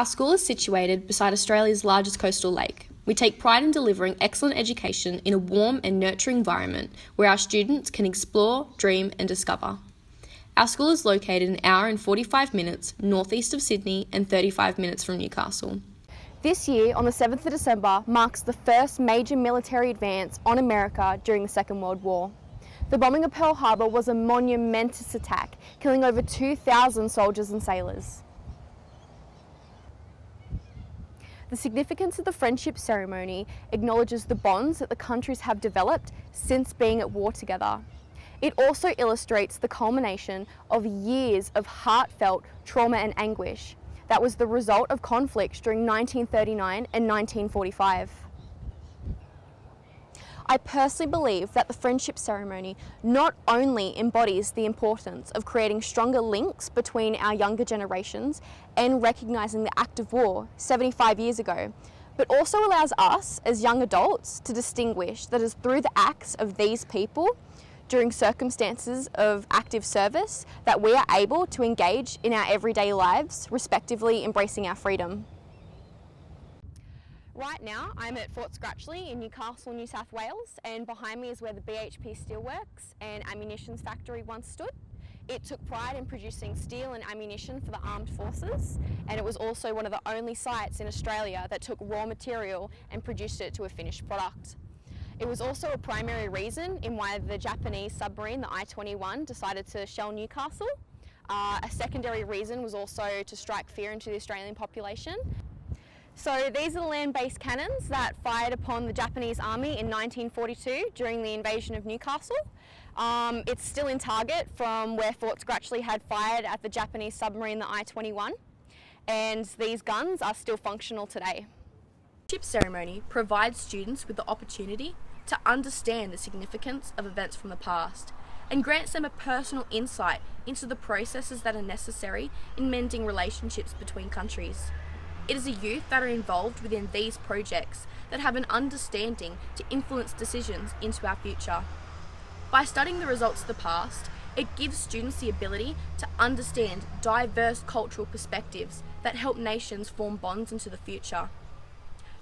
Our school is situated beside Australia's largest coastal lake. We take pride in delivering excellent education in a warm and nurturing environment where our students can explore, dream and discover. Our school is located an hour and 45 minutes northeast of Sydney and 35 minutes from Newcastle. This year, on the 7th of December, marks the first major military advance on America during the Second World War. The bombing of Pearl Harbor was a monumentous attack, killing over 2,000 soldiers and sailors. The significance of the friendship ceremony acknowledges the bonds that the countries have developed since being at war together. It also illustrates the culmination of years of heartfelt trauma and anguish that was the result of conflicts during 1939 and 1945. I personally believe that the friendship ceremony not only embodies the importance of creating stronger links between our younger generations and recognising the act of war 75 years ago, but also allows us as young adults to distinguish that it is through the acts of these people during circumstances of active service that we are able to engage in our everyday lives, respectively embracing our freedom. Right now, I'm at Fort Scratchley in Newcastle, New South Wales, and behind me is where the BHP Steelworks and Ammunitions Factory once stood. It took pride in producing steel and ammunition for the armed forces, and it was also one of the only sites in Australia that took raw material and produced it to a finished product. It was also a primary reason in why the Japanese submarine, the I-21, decided to shell Newcastle. A secondary reason was also to strike fear into the Australian population. So these are the land-based cannons that fired upon the Japanese army in 1942 during the invasion of Newcastle. It's still in target from where Fort Scratchley had fired at the Japanese submarine, the I-21, and these guns are still functional today. The friendship ceremony provides students with the opportunity to understand the significance of events from the past and grants them a personal insight into the processes that are necessary in mending relationships between countries. It is the youth that are involved within these projects that have an understanding to influence decisions into our future. By studying the results of the past, it gives students the ability to understand diverse cultural perspectives that help nations form bonds into the future.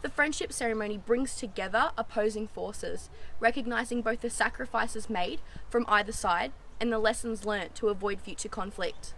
The friendship ceremony brings together opposing forces, recognising both the sacrifices made from either side and the lessons learnt to avoid future conflict.